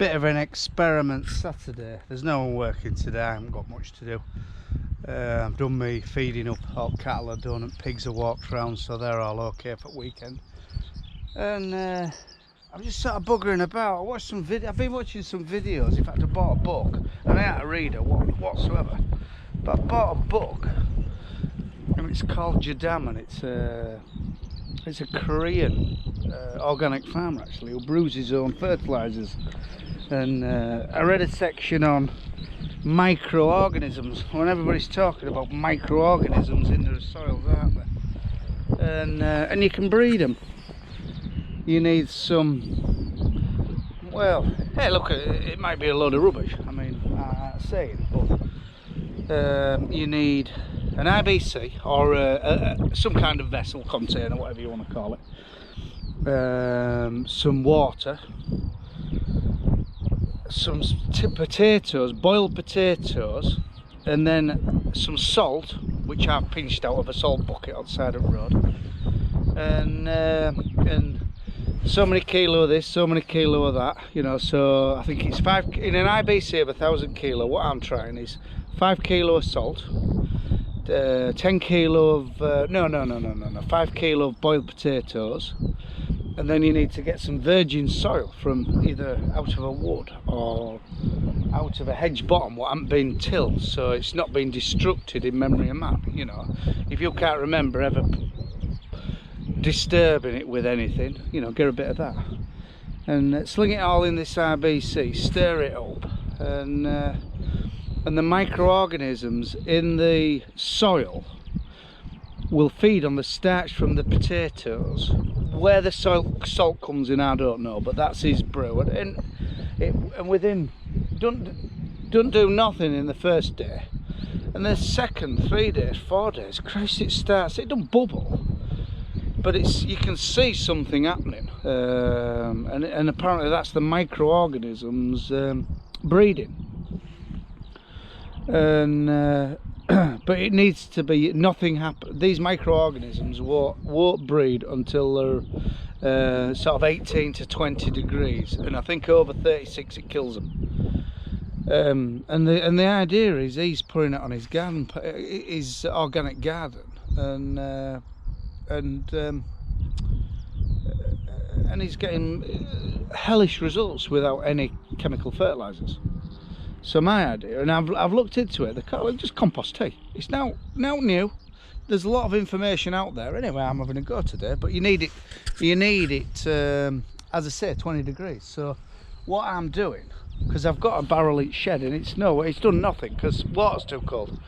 bit of an experiment Saturday. There's no one working today, I haven't got much to do. I've done me feeding up all cattle I've done, and pigs have walked around, so they're all okay for the weekend. And I'm just sort of buggering about. I watched some I've been watching some videos. In fact, I bought a book, and I ain't a reader whatsoever. But I bought a book, and it's called Jadam, and it's a Korean organic farmer actually, who brews his own fertilizers. And I read a section on microorganisms, when everybody's talking about microorganisms in the soils, aren't they? And you can breed them. You need some, well, hey look, it might be a load of rubbish, I mean, I'm saying, but you need an IBC or some kind of vessel, container, whatever you want to call it, some water, some potatoes, boiled potatoes, and then some salt, which I've pinched out of a salt bucket outside of the road, and so many kilo of this, so many kilo of that, you know. So I think it's in an IBC of 1,000 kilo. What I'm trying is 5 kilo of salt, 10 kilo of 5 kilo of boiled potatoes, and then you need to get some virgin soil from either out of a wood or out of a hedge bottom what hasn't been tilled, so it's not been destructed in memory of man. You know, if you can't remember ever disturbing it with anything, you know, get a bit of that and sling it all in this IBC, stir it up, and the microorganisms in the soil will feed on the starch from the potatoes. Where the salt comes in, I don't know, but that's his brew. And within, don't do nothing in the first day, and the second 3 days, 4 days, Christ, it don't bubble, but you can see something happening, and apparently that's the microorganisms breeding. And but it needs to be, nothing happen. These microorganisms won't breed until they're sort of 18 to 20 degrees, and I think over 36 it kills them. And the idea is he's putting it on his garden, his organic garden, and he's getting hellish results without any chemical fertilizers. So my idea, and I've looked into it, just compost tea. It's now new. There's a lot of information out there. Anyway, I'm having a go today, but you need it, as I say, 20 degrees. So what I'm doing, because I've got a barrel each shed, and it's done nothing because water's too cold.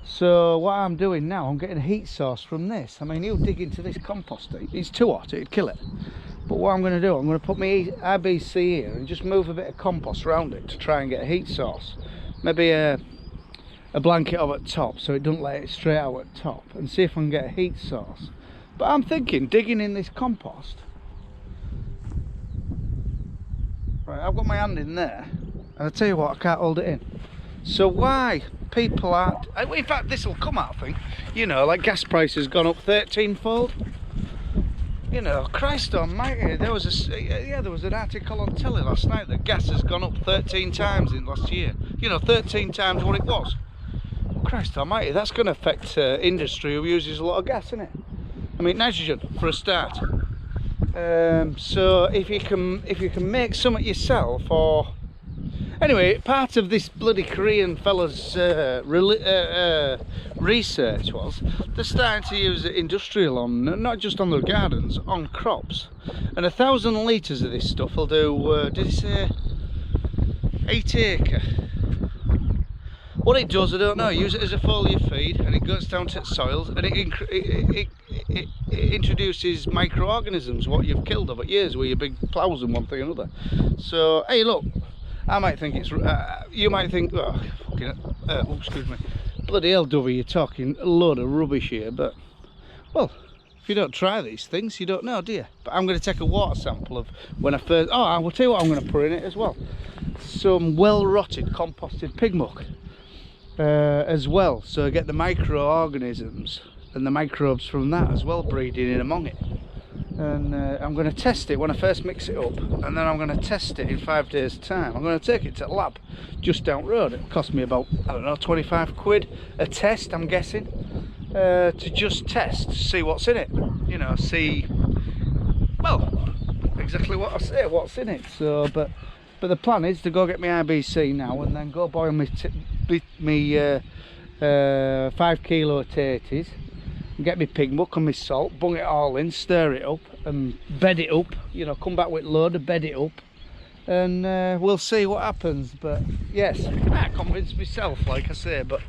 So what I'm doing now, I'm getting a heat source from this. I mean, you dig into this compost tea, it's too hot, it'd kill it. But what I'm going to do, I'm going to put my IBC here and just move a bit of compost around it to try and get a heat source. Maybe a blanket over the top so it doesn't let it straight out at the top, and see if I can get a heat source. But I'm thinking, digging in this compost. Right, I've got my hand in there, and I tell you what, I can't hold it in. So why people aren't, in fact this will come out, I think, you know, like gas prices gone up 13-fold. You know, Christ almighty, there was an article on telly last night that gas has gone up 13 times in last year. You know, 13 times what it was. Christ almighty, that's going to affect industry who uses a lot of gas, isn't it? I mean, nitrogen for a start. So if you can make something yourself, or anyway, part of this bloody Korean fella's research was they're starting to use it industrial on, not just on their gardens, on crops. And 1,000 litres of this stuff will do, did he say 8 acre? What it does, I don't know. Use it as a foliar feed, and it goes down to soils, and it introduces microorganisms what you've killed over years with your big ploughs and one thing or another. So hey, look, I might think it's, you might think, oh, fucking, excuse me, bloody hell, Dovey, you're talking a load of rubbish here, but, well, if you don't try these things, you don't know, do you? But I'm going to take a water sample of when I first, I will tell you what I'm going to put in it as well. Some well-rotted composted pig muck as well, so I get the microorganisms and the microbes from that as well breeding in among it. and I'm going to test it when I first mix it up, and then I'm going to test it in 5 days time. I'm going to take it to a lab just down the road. It'll cost me about, I don't know, 25 quid a test, I'm guessing, to just test, see what's in it, you know, see, well, exactly what I say, what's in it. So but the plan is to go get my IBC now, and then go boil me 5 kilo of tatties, get me pig muck and my salt, bung it all in, stir it up and bed it up, you know, come back with a load of bed it up, and we'll see what happens. But yes, I can't convince myself, like I say, but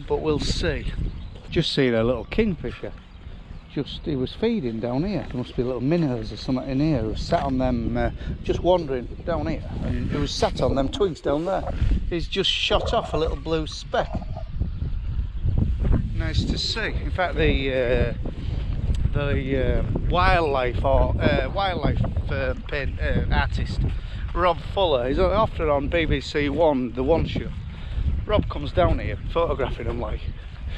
we'll see. Just seen a little kingfisher, he was feeding down here. There must be little minnows or something in here. He was sat on them, just wandering down here, and he was sat on them twigs down there. He's just shot off a little blue speck. Nice to see. In fact, the wildlife artist Rob Fuller, he's often on BBC One, the One Show. Rob comes down here photographing them, like,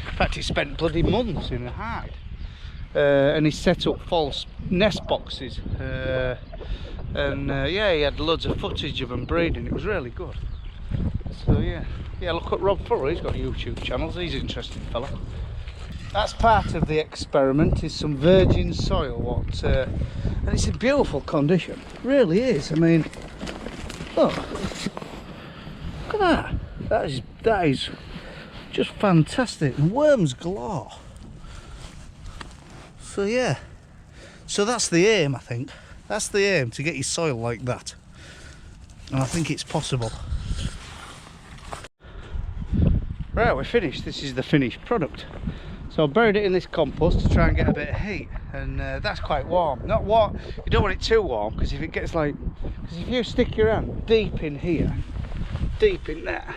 in fact he spent bloody months in a hide, and he set up false nest boxes, and yeah, he had loads of footage of them breeding. It was really good. So yeah, look at Rob Fuller, he's got YouTube channels, he's an interesting fella. That's part of the experiment, is some virgin soil, and it's in beautiful condition, it really is. I mean, look at that, that is just fantastic, and worms galore. So yeah, so that's the aim, I think. That's the aim, to get your soil like that, and I think it's possible. Right, we're finished. This is the finished product. So I buried it in this compost to try and get a bit of heat, and that's quite warm. Not warm, you don't want it too warm, because if it gets like, because if you stick your hand deep in here, deep in there,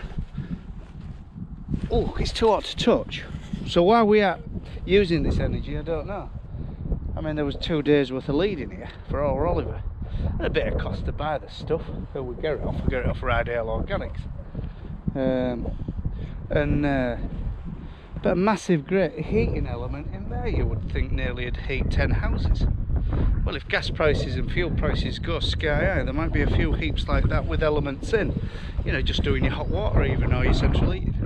oh, it's too hot to touch. So why we are using this energy, I don't know. I mean, there was 2 days worth of lead in here for our Oliver, and a bit of cost to buy this stuff. So we get it off Rydale Organics, but a massive great heating element in there. You would think nearly it'd heat 10 houses. Well, if gas prices and fuel prices go sky high, there might be a few heaps like that with elements in, you know, just doing your hot water even, or your central heating.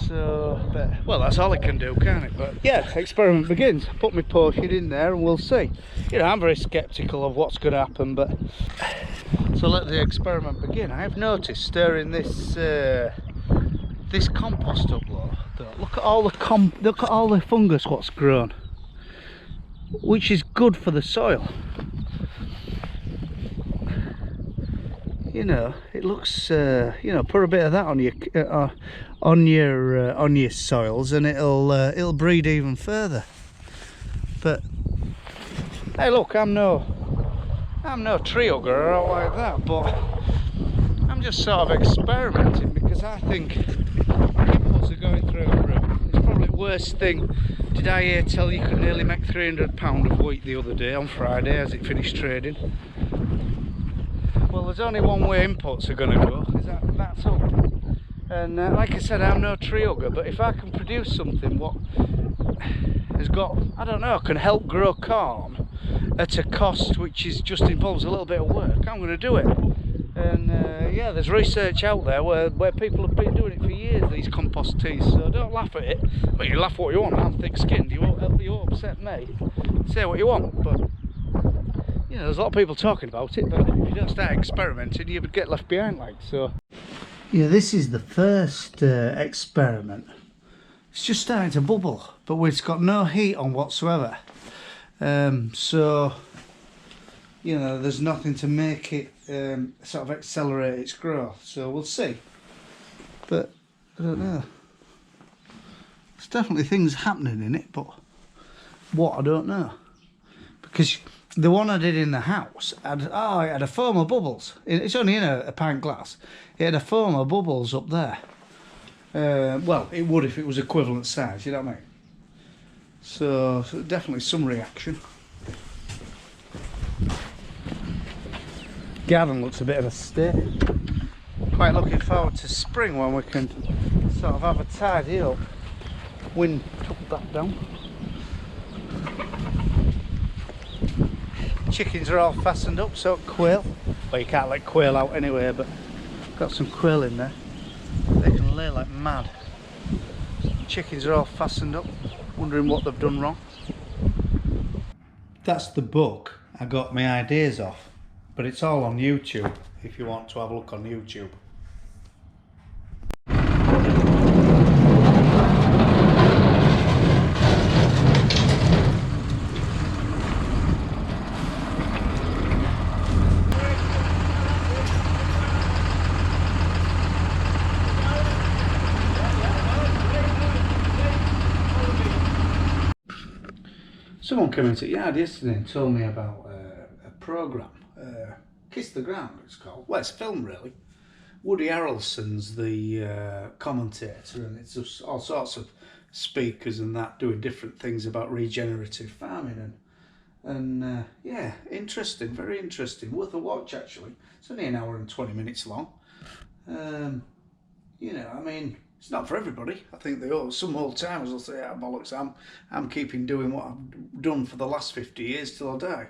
So, but, well, that's all it can do, can't it? But yeah, experiment begins. Put my potion in there and we'll see. You know, I'm very sceptical of what's going to happen, but so let the experiment begin. I have noticed stirring this this compost up, though, look at all the fungus what's grown, which is good for the soil. You know, it looks, you know, put a bit of that on your soils, and it'll breed even further. But hey, look, I'm no tree hugger or all like that, but I'm just sort of experimenting, because I think inputs are going through the roof. It's probably the worst thing. Did I hear tell you could nearly make £300 of wheat the other day on Friday as it finished trading? Well, there's only one way inputs are going to go, is that's up. And like I said, I'm no tree hugger, but if I can produce something what has got, I don't know, can help grow corn at a cost which is just involves a little bit of work, I'm going to do it. And yeah, there's research out there where people have been doing it for years, these compost teas, so don't laugh at it. But you laugh what you want, I'm thick-skinned, you won't upset me. Say what you want, but you know, there's a lot of people talking about it, but if you don't start experimenting, you would get left behind, like so. Yeah, this is the first experiment. It's just starting to bubble, but it's got no heat on whatsoever. So, you know, there's nothing to make it sort of accelerate its growth. So we'll see. But I don't know. There's definitely things happening in it, but what, I don't know. Because the one I did in the house had, it had a foam of bubbles. It's only in a pint glass. It had a foam of bubbles up there. Well, it would if it was equivalent size, you know what I mean? So definitely some reaction. Garden looks a bit of a state. Quite looking forward to spring when we can sort of have a tidy up. Wind took that down. chickens are all fastened up, so quail. Well, you can't let quail out anyway, but got some quail in there. They can lay like mad. Chickens are all fastened up, wondering what they've done wrong. That's the book I got my ideas off, but it's all on YouTube if you want to have a look on YouTube. Someone came into the yard yesterday and told me about a programme, Kiss the Ground it's called. Well, it's a film really. Woody Harrelson's the commentator, and it's just all sorts of speakers and that doing different things about regenerative farming, and yeah, interesting, very interesting, worth a watch actually. It's only an hour and 20 minutes long. You know, I mean, it's not for everybody. I think some old timers will say, "Ah, bollocks, I'm keeping doing what I've done for the last 50 years till I die."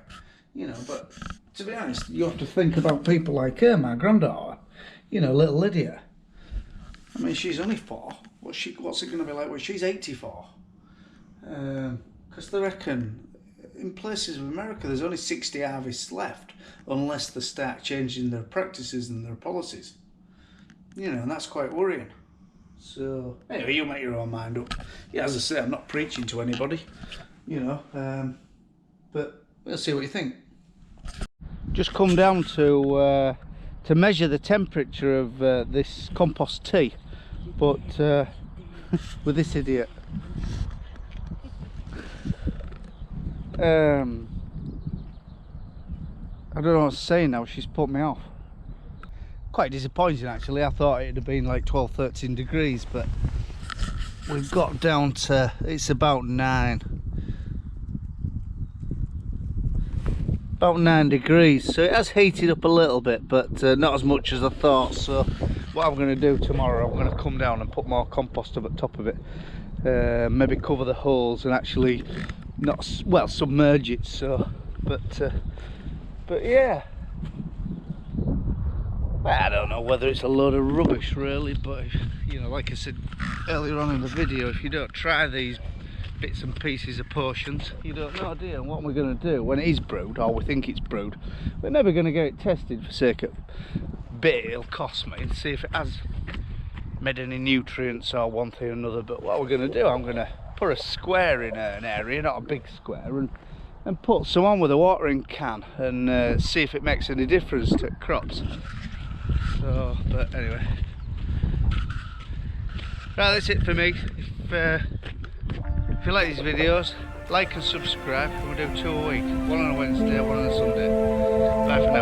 You know, but to be honest, you have to think about people like her, my granddaughter. You know, little Lydia. I mean, she's only 4. What's it going to be like when she's 84? Because they reckon in places of America there's only 60 harvests left unless they start changing their practices and their policies. You know, and that's quite worrying. So anyway, you make your own mind up. Yeah, as I say, I'm not preaching to anybody, you know, but we'll see what you think. Just come down to measure the temperature of this compost tea, but with this idiot. I don't know what to say now. She's put me off. Quite disappointing actually. I thought it'd have been like 12-13 degrees, but we've got down to, it's about 9 degrees, so it has heated up a little bit, but not as much as I thought. So what I'm going to do tomorrow, I'm going to come down and put more compost up at the top of it, maybe cover the holes and actually not, well, submerge it. So but yeah, I don't know whether it's a load of rubbish really, but you know, like I said earlier on in the video, if you don't try these bits and pieces of potions, you don't know, do you? And what we're going to do when it is brewed, or we think it's brewed, we're never going to get it tested for sake of bit it'll cost me, and see if it has made any nutrients or one thing or another. But what we're going to do, I'm going to put a square in an area, not a big square, and put some on with a watering can and see if it makes any difference to crops. So, but anyway, right, that's it for me. If you like these videos, like and subscribe. We'll do 2 a week, one on a Wednesday, one on a Sunday. Bye for now.